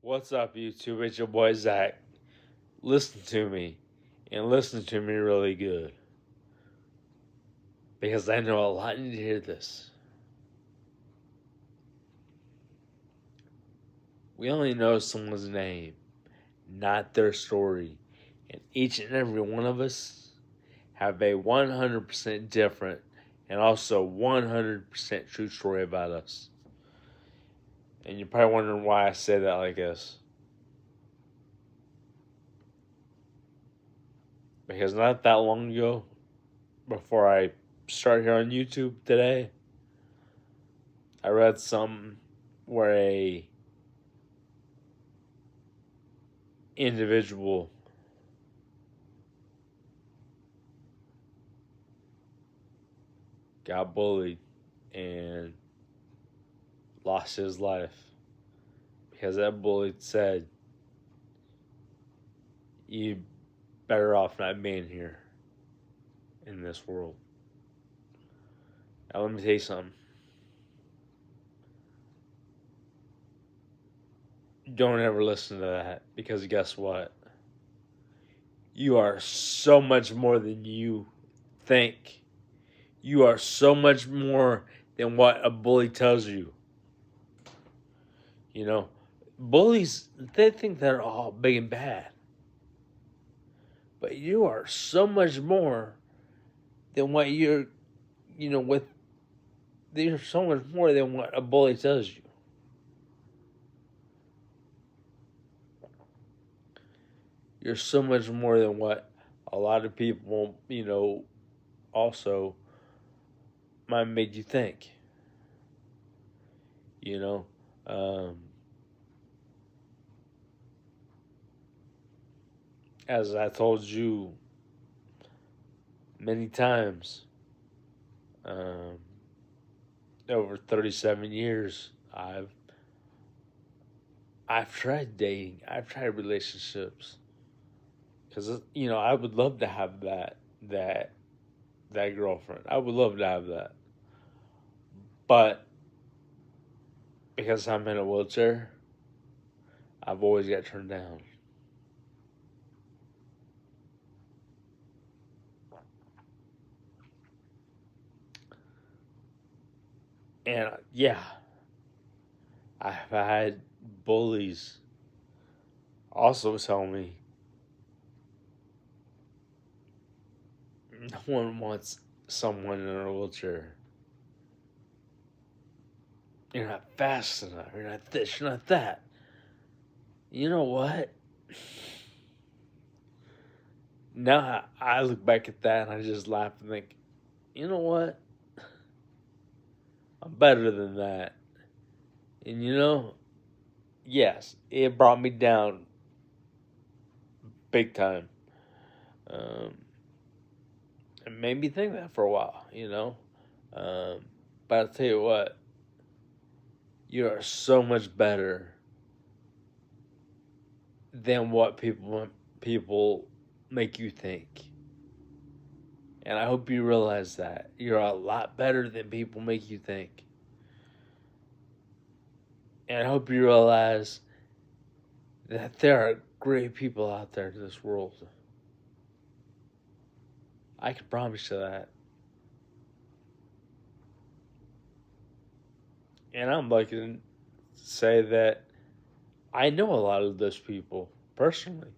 What's up, YouTube? It's your boy Zach. Listen to me, and listen to me really good, because I know a lot need to hear this. We only know someone's name, not their story, and each and every one of us have a 100% different and also 100% true story about us. And you're probably wondering why I say that like this. Because not that long ago, before I started here on YouTube today, I read something where a individual got bullied and lost his life because that bully said, "You better off not being here in this world." Now let me tell you something. Don't ever listen to that, because guess what? You are so much more than you think. You are so much more than what a bully tells you. You know, bullies, they think they're all big and bad. But you are so much more than what you're so much more than what a bully tells you. You're so much more than what a lot of people, also might make you think. You know, as I told you many times, over 37 years, I've tried dating, I've tried relationships, because I would love to have that girlfriend. I would love to have that, but because I'm in a wheelchair, I've always got turned down. And yeah, I've had bullies also tell me no one wants someone in a wheelchair. You're not fast enough. You're not this. You're not that. You know what? Now I look back at that and I just laugh and think, you know what? I'm better than that. And yes, it brought me down big time. It made me think that for a while, But I'll tell you what, you are so much better than what people make you think. And I hope you realize that. You're a lot better than people make you think. And I hope you realize that there are great people out there in this world. I can promise you that. And I'm lucky to say that I know a lot of those people personally.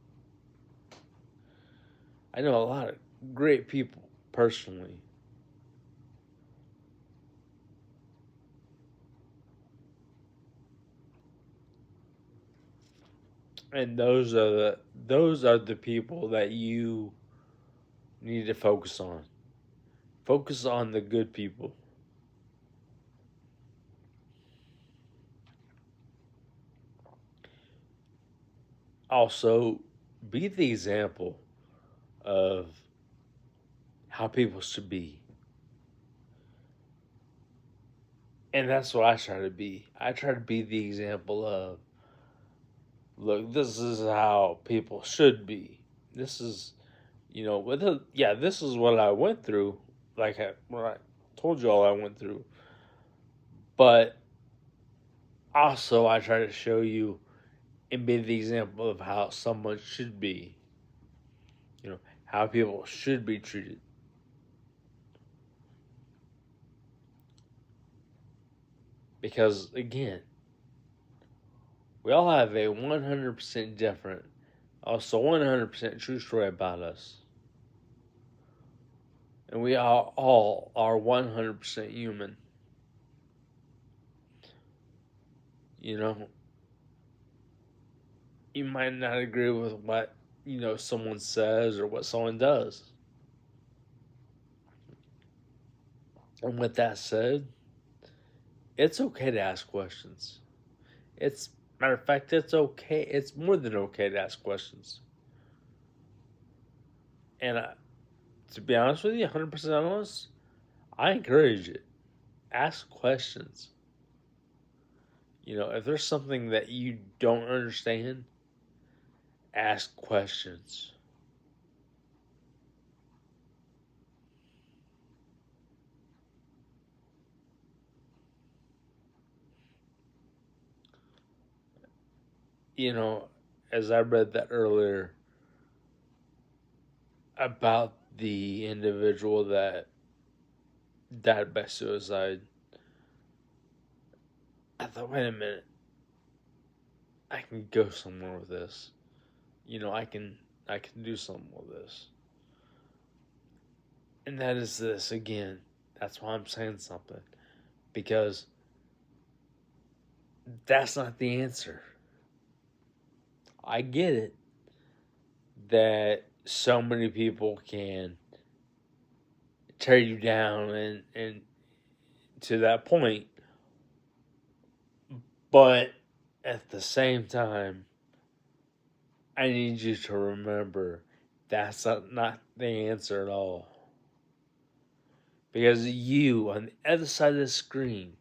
I know a lot of great people personally. And those are the people that you need to focus on. Focus on the good people. Also, be the example of how people should be. And that's what I try to be. I try to be the example of, look, this is how people should be. This is, this is what I went through. When I told you all I went through. But also, I try to show you and be the example of how someone should be, how people should be treated. Because, again, we all have a 100% different, also 100% true story about us. And we all are 100% human. You know, you might not agree with what, someone says or what someone does. And with that said, it's okay to ask questions. It's matter of fact, it's okay. It's more than okay to ask questions. And to be honest with you, 100% honest, I encourage it. Ask questions. If there's something that you don't understand, ask questions. As I read that earlier about the individual that died by suicide, I thought, wait a minute, I can go somewhere with this. I can do something with this. And that is this again. That's why I'm saying something. Because that's not the answer. I get it that so many people can tear you down and to that point, but at the same time, I need you to remember that's not the answer at all. Because you on the other side of the screen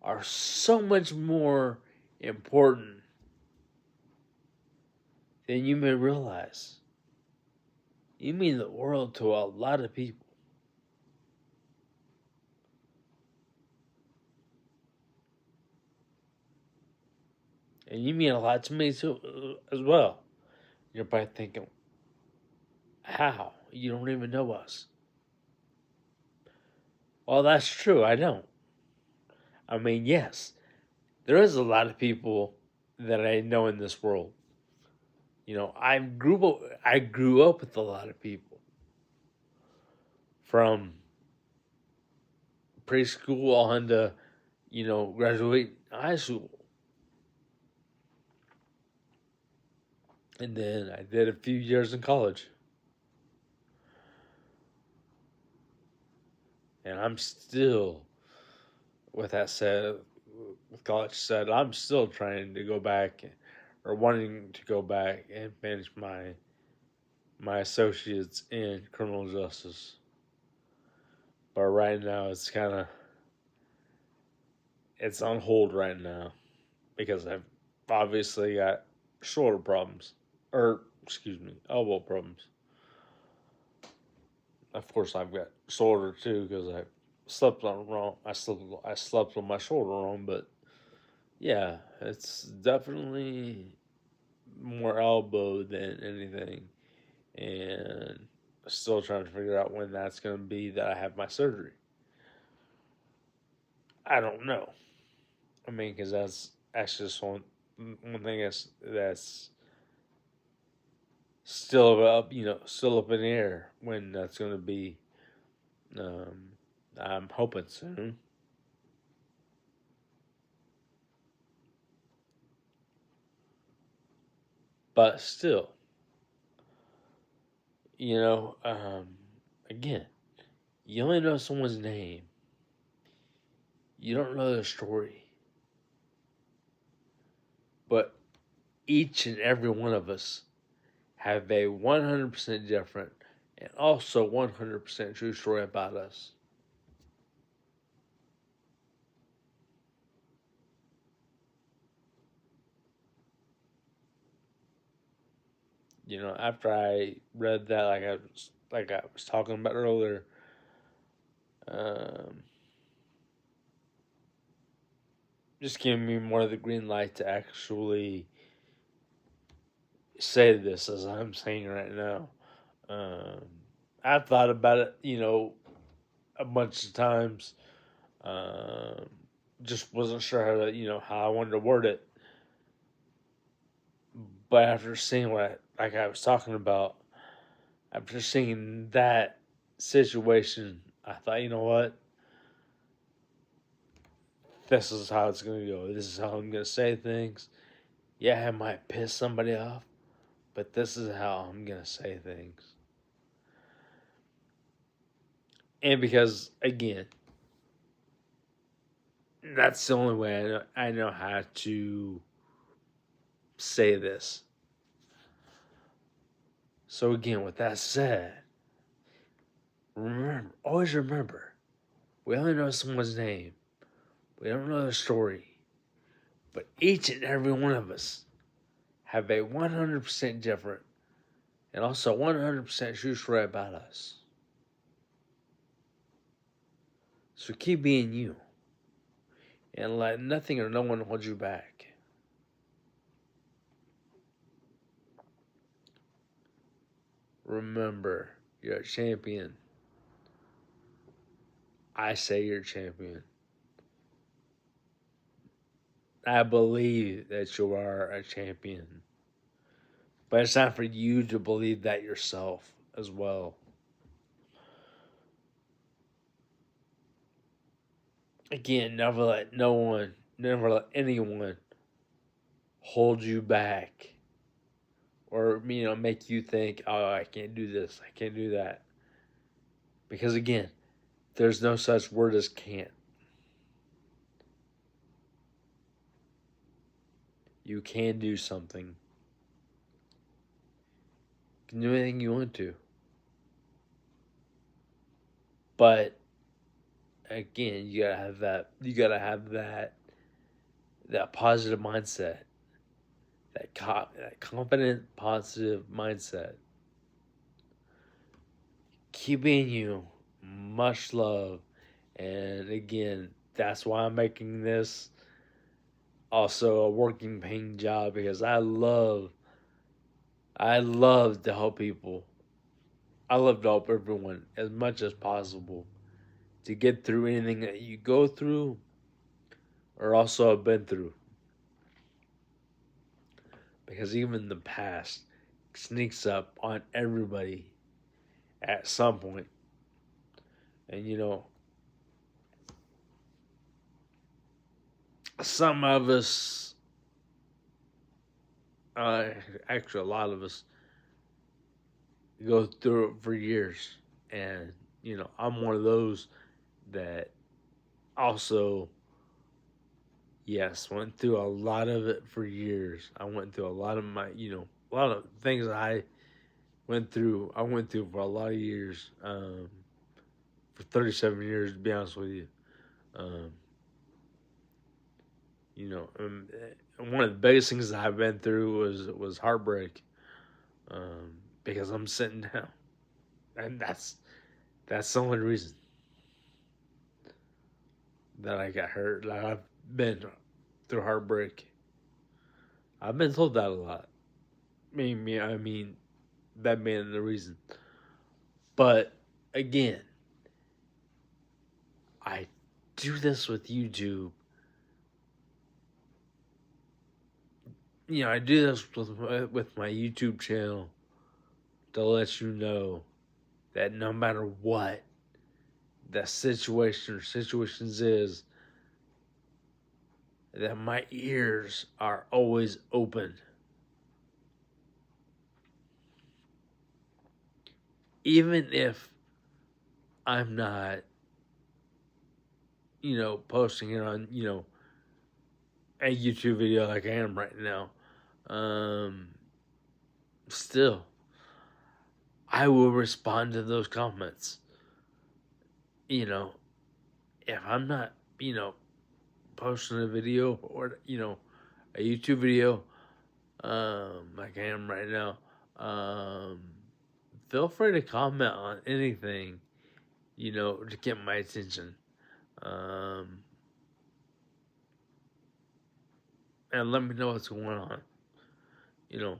are so much more important than you may realize. You mean the world to a lot of people. And you mean a lot to me too, as well. You're probably thinking, how? You don't even know us. Well, that's true. I don't. I mean, yes, there is a lot of people that I know in this world. I grew up with a lot of people from preschool on to, graduate high school. And then I did a few years in college. And I'm still, with that said, with college said, I'm still trying to go back or wanting to go back and finish my associates in criminal justice. But right now it's on hold right now because I've obviously got shoulder problems. Or, excuse me, elbow problems. Of course, I've got shoulder too because I slept on wrong. I slept on my shoulder wrong, but yeah, it's definitely more elbow than anything, and still trying to figure out when that's going to be that I have my surgery. I don't know. I mean, because that's just one thing that's still up in the air when that's going to be. Um, I'm hoping soon. But still, you know, um, again, you only know someone's name. You don't know their story. But each and every one of us have a 100% different and also 100% true story about us. After I read that, like I was talking about earlier, um, just giving me more of the green light to actually say this as I'm saying right now. Um, I've thought about it, a bunch of times. Um, just wasn't sure how to, how I wanted to word it. But after seeing like I was talking about, after seeing that situation, I thought, you know what? This is how it's gonna go. This is how I'm gonna say things. Yeah, it might piss somebody off, but this is how I'm gonna say things. And because again, that's the only way I know how to say this. So again, with that said, always remember, we only know someone's name. We don't know their story, but each and every one of us have a 100% different and also 100% true story about us. So keep being you and let nothing or no one hold you back. Remember, you're a champion. I say you're a champion. I believe that you are a champion. But it's time for you to believe that yourself as well. Again, never let anyone hold you back or, make you think, oh, I can't do this, I can't do that. Because again, there's no such word as can't. You can do something. You can do anything you want to. But again, you gotta have that positive mindset. That confident, positive mindset. Keep being you. Much love. And again, that's why I'm making this also a working paying job because I love to help people. I love to help everyone as much as possible to get through anything that you go through or also have been through. Because even the past sneaks up on everybody at some point. And some of us, uh, actually a lot of us, go through it for years. And, I'm one of those that also, yes, went through a lot of it for years. I went through a lot of a lot of things I went through for a lot of years, for 37 years, to be honest with you. Um, one of the biggest things that I've been through was heartbreak, because I'm sitting down, and that's the only reason that I got hurt. Like I've been through heartbreak. I've been told that a lot. I mean, that being the reason. But again, I do this with YouTube. I do this with my YouTube channel to let you know that no matter what the situation or situations is, that my ears are always open. Even if I'm not, posting it on, a YouTube video like I am right now, still, I will respond to those comments. If I'm not, posting a video or, a YouTube video, like I am right now, feel free to comment on anything, to get my attention. And let me know what's going on. You know,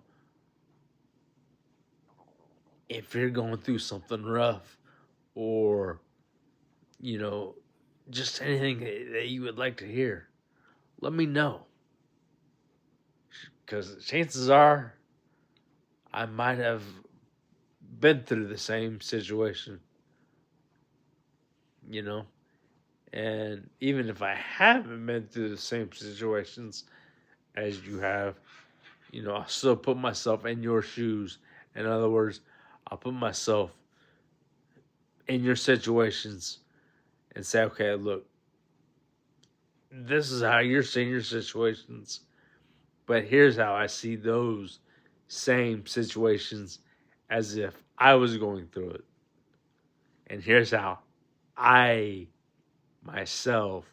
if you're going through something rough, or, you know, just anything that you would like to hear, let me know. Because chances are I might have been through the same situation, you know? And even if I haven't been through the same situations as you have, you know, I'll still put myself in your shoes. In other words, I'll put myself in your situations and say, okay, look, this is how you're seeing your situations, but here's how I see those same situations as if I was going through it. And here's how I myself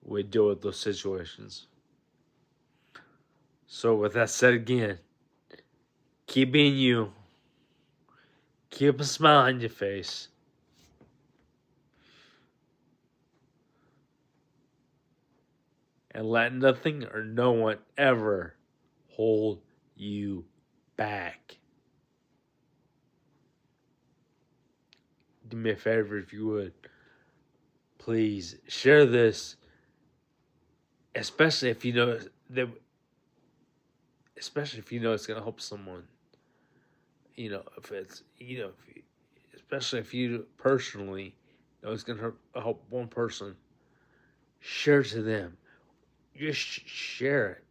would deal with those situations. So, with that said, again, keep being you, keep a smile on your face, and let nothing or no one ever hold you back. Do me a favor if you would. Please share this, especially if you know that, especially if you know it's gonna help someone. You know, if it's, you know, especially if you personally know it's gonna help one person. Share to them. Just share it,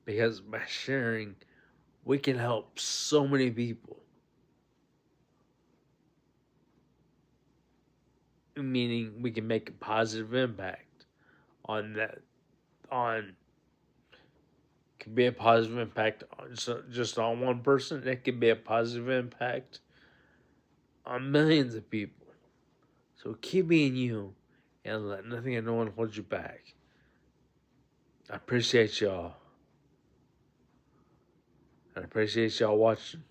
because by sharing, we can help so many people. Meaning, we can make a positive impact on that. On Could be a positive impact on just on one person. It could be a positive impact on millions of people. So keep being you, and let nothing and no one hold you back. I appreciate y'all. I appreciate y'all watching.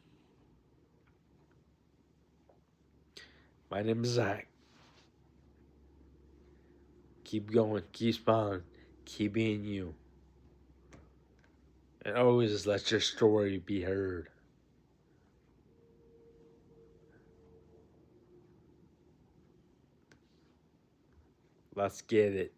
My name is Zach. Keep going, keep smiling, keep being you. And always let your story be heard. Let's get it.